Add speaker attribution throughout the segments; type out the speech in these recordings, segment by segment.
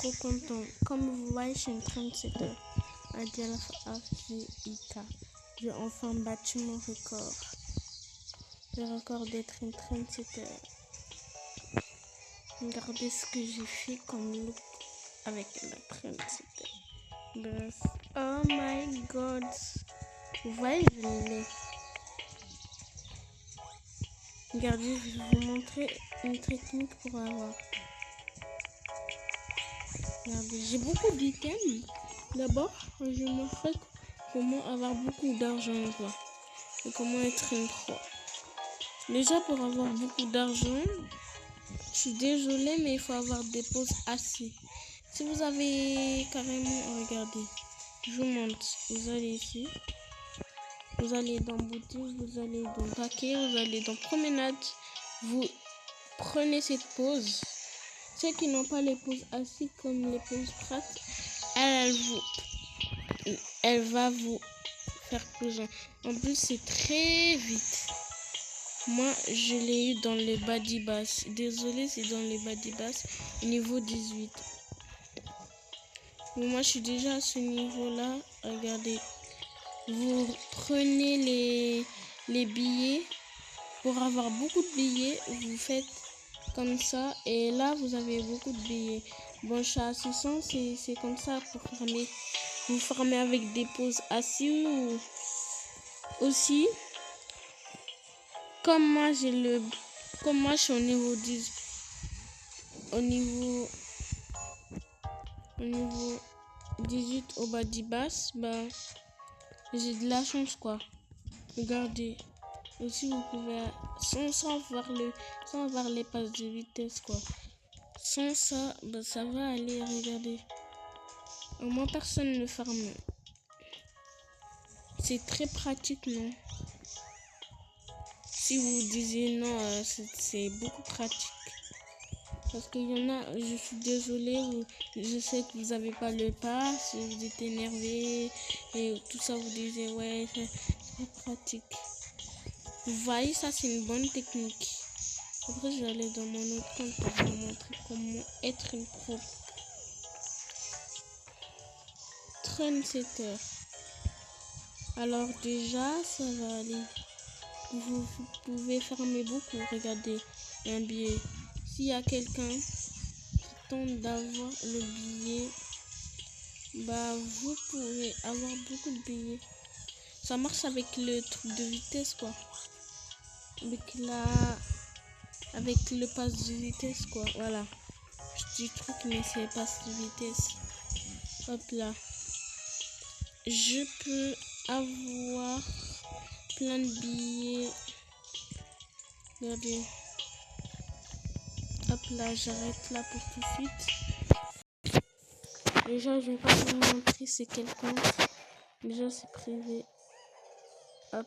Speaker 1: trop content. Comme vous voyez, je suis une trendsetter. Adèle AGIK. J'ai enfin battu mon record. Le record d'être une trendsetter. Regardez ce que j'ai fait comme look avec la trendsetter. Bref. Oh my god. Vous voyez, je l'ai. Regardez, je vais vous montrer une technique pour avoir. Regardez, j'ai beaucoup d'items. D'abord, je vais vous montrer comment avoir beaucoup d'argent, quoi. Et comment être une pro. Déjà, pour avoir beaucoup d'argent, je suis désolée, mais il faut avoir des pauses assis. Si vous avez carrément, regardez, je vous montre. Vous allez ici, vous allez dans boutique, vous allez dans paquet, vous allez dans promenade. Vous prenez cette pause. Ceux qui n'ont pas les pauses assis comme les pauses prates, elle va vous faire plus. En plus, c'est très vite. Moi, je l'ai eu dans les body bass. Désolé, c'est dans les body bass, niveau 18. Mais moi, je suis déjà à ce niveau-là. Regardez. Vous prenez les billets. Pour avoir beaucoup de billets, vous faites comme ça. Et là, vous avez beaucoup de billets. Bon, je suis à 600, c'est comme ça pour farmer. Vous farmez avec des pauses assises ou aussi. Comme moi, je suis au niveau 10. Au niveau 18 au body bass, bah, j'ai de la chance, quoi. Regardez. Aussi, vous pouvez, sans avoir les passes de vitesse, quoi. Sans ça, bah, ça va aller, regardez. Au moins, personne ne farme. C'est très pratique, non? Si vous disiez non, c'est beaucoup pratique. Parce qu'il y en a, je suis désolée, je sais que vous n'avez pas le pass, vous êtes énervé et tout ça, vous disiez ouais, c'est pratique. Vous voyez, ça c'est une bonne technique. Après, je vais aller dans mon autre compte pour vous montrer comment être une pro. Trendsetter. Alors déjà, ça va aller. Vous pouvez farmer beaucoup. Regardez, un billet. S'il y a quelqu'un qui tente d'avoir le billet, bah vous pouvez avoir beaucoup de billets. Ça marche avec le truc de vitesse, quoi. Avec le pass de vitesse, quoi. Voilà. Je dis truc, mais c'est pass de vitesse. Hop là. Je peux avoir plein de billets. Regardez. Hop là, j'arrête là pour tout de suite. Déjà, je vais pas vous montrer c'est quel compte. Déjà, c'est privé. Hop.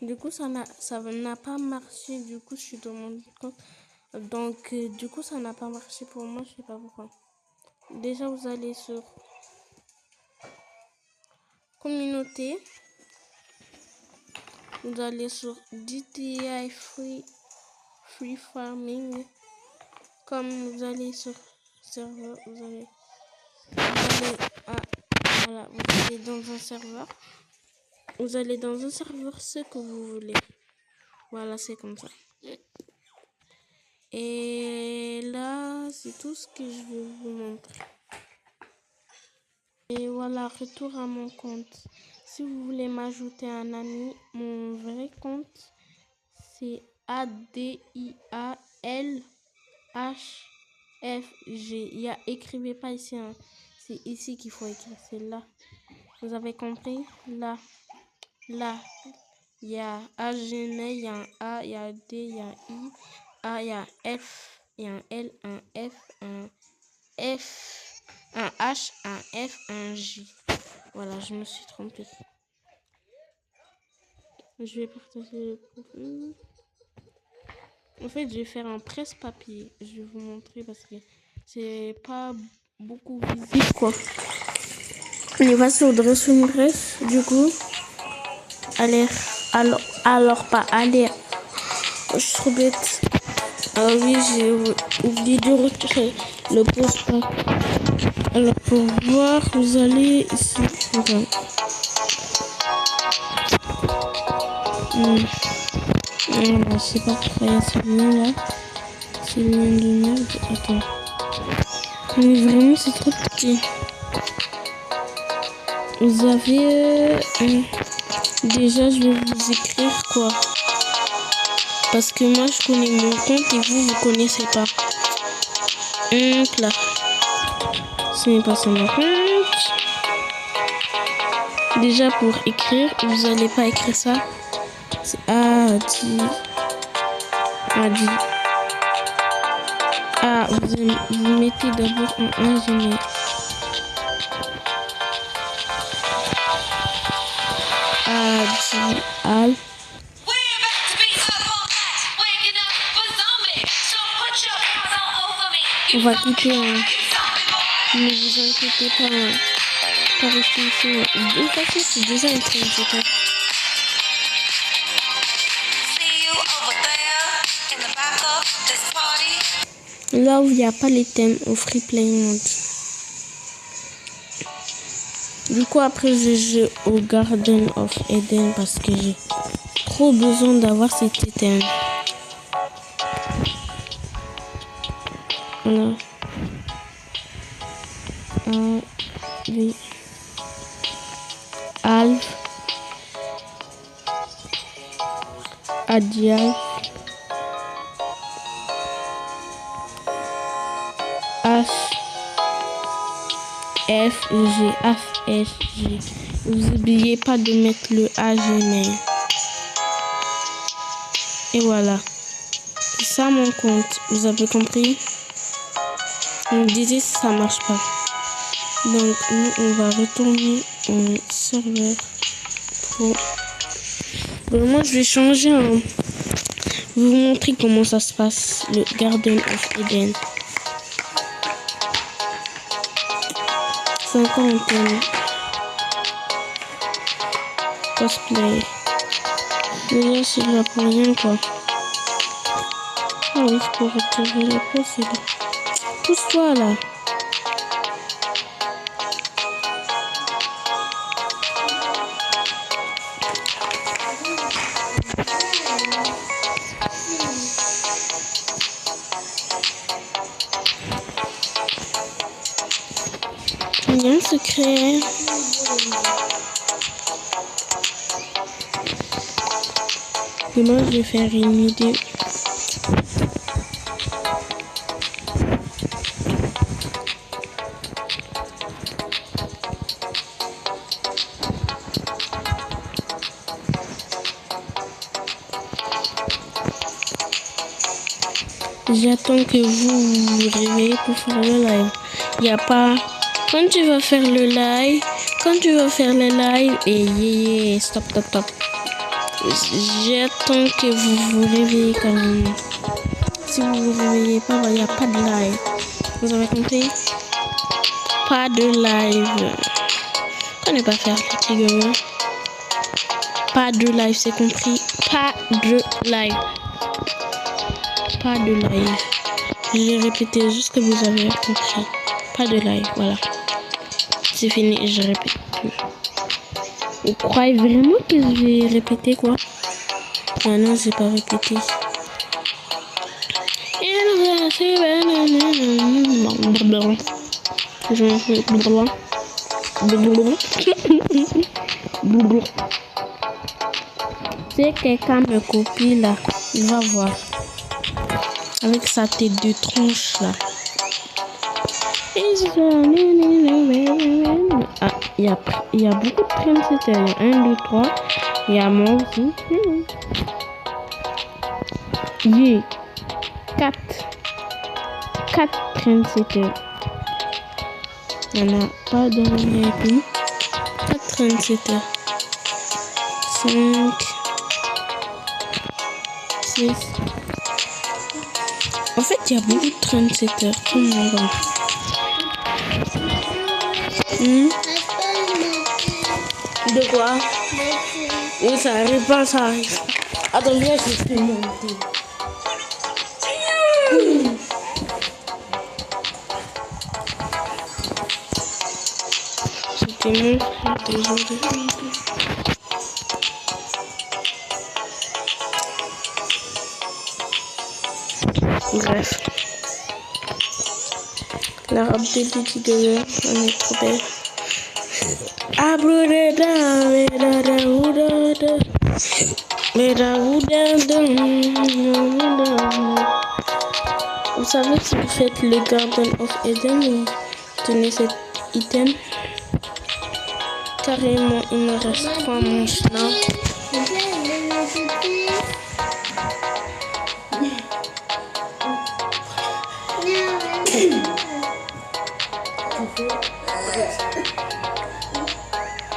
Speaker 1: Du coup, ça n'a pas marché. Du coup, je suis dans mon compte. Donc, du coup, ça n'a pas marché pour moi. Je sais pas pourquoi. Déjà, vous allez sur communauté. Vous allez sur DTI Free Farming. Comme vous allez sur serveur, vous allez dans un serveur. Vous allez dans un serveur ce que vous voulez. Voilà, c'est comme ça. Et là, c'est tout ce que je vais vous montrer. Et voilà, retour à mon compte. Si vous voulez m'ajouter un ami, mon vrai compte, c'est ADIALHFG. Écrivez pas ici, hein. C'est ici qu'il faut écrire, c'est là. Vous avez compris? Là. Il y a AGN, il y a un A, il y a un D, il y a un I, A, il y a un F, il y a un L, un F, un H, un F, un J. Voilà, je me suis trompée. Je vais partager le profil. En fait, je vais faire un presse-papier. Je vais vous montrer parce que c'est pas beaucoup visible, quoi. On va sur Dress une Dress, du coup. Alors pas aller. Je suis trop bête. Ah oui, j'ai oublié de retirer le pose pas. Alors pour voir, vous allez ici. Voilà. Je sais pas pourquoi il y a ce lien là. C'est le lien de merde. Attends. Mais vraiment, c'est trop petit. Vous avez... déjà, je vais vous écrire quoi. Parce que moi, je connais mon compte et vous connaissez pas. Là. Ce n'est pas ça mon compte. Déjà, pour écrire, vous allez pas écrire ça. C'est Adi. Ah, vous mettez d'abord un ingénieur. Adi Al. On va quitter ne vous inquiétez pas. Pas rester ici. De toute façon, c'est déjà un train, c'est ça. Là où il n'y a pas les thèmes au Free Play Mode. Du coup, après, je joue au Garden of Eden parce que j'ai trop besoin d'avoir ces thèmes. Voilà. Alf. Adial. FG. Vous n'oubliez pas de mettre le AG. Et voilà. C'est ça mon compte. Vous avez compris? Vous me disiez si ça marche pas. Donc nous on va retourner au serveur pro. Moi je vais changer vous montrer comment ça se passe le Garden of Eden. C'est encore un thème. Cosplay. Déjà c'est là pour rien quoi. Ah oui, c'est pour retirer la peau, c'est là. Pousse-toi là. Il y a un secret. Demain, je vais faire une vidéo. J'attends que vous vous réveillez pour faire le live. Il n'y a pas... Quand tu vas faire le live, et stop. J'attends que vous vous réveillez quand même. Si vous vous réveillez pas, il n'y a pas de live. Vous avez compris? Pas de live. On ne pas faire les gars. Pas de live, c'est compris? Pas de live. Pas de live. Je vais répéter juste que vous avez compris. Pas de live, voilà. C'est fini et je répète plus. Vous croyez vraiment que je vais répéter quoi? Ah non, j'ai pas répété. Si quelqu'un me copie là, il va voir. Avec sa tête de tronche là. Ah, il y a beaucoup de trendsetters. Il y a 1, 2, 3. Il y a moi aussi. Yeah. 4 trendsetters. Il n'y en a pas dans le VIP. 4 trendsetters. 5, 6. En fait, il y a beaucoup de trendsetters. Comme moi. De quoi? Oui, ça arrive pas, ça arrive. Attends, viens, je vais te monter. T'es mon frère, désolé. Bref. La robe de Lady Gaga, elle est trop belle. Vous savez si vous faites le Garden of Eden, vous tenez cet item. Carrément, il me reste 3 manches là.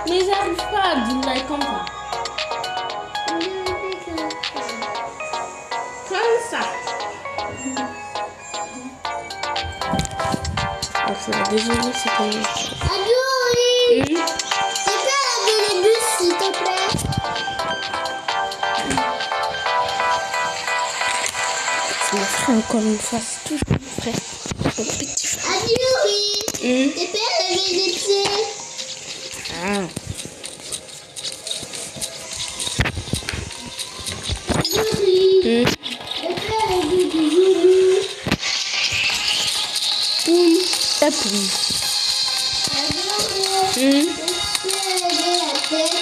Speaker 1: Mais j'arrive pas à dire like comme ça. Comme ça. Enfin, désolé, c'est pas une chose.
Speaker 2: Adori, tu peux laver les bus s'il te plaît?
Speaker 1: C'est mon frère encore une fois, c'est toujours mon frère. Mon petit frère.
Speaker 2: Adori, tu peux laver les pieds?
Speaker 1: Ah.
Speaker 2: Adori, tu peux laver des joues?
Speaker 1: Poum, tapoum.
Speaker 2: Adori, tu peux laver la tête?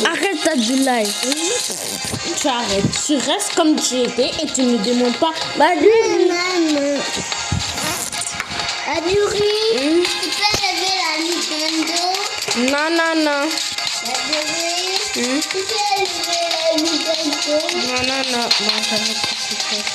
Speaker 1: Arrête Abdoulaye. Tu arrêtes. Tu restes comme tu étais et tu ne demandes pas.
Speaker 2: Adori, Adori, tu peux laver la Nintendo?
Speaker 1: Non.
Speaker 2: Adori, tu peux laver la Nintendo?
Speaker 1: Non. Bon, ça va être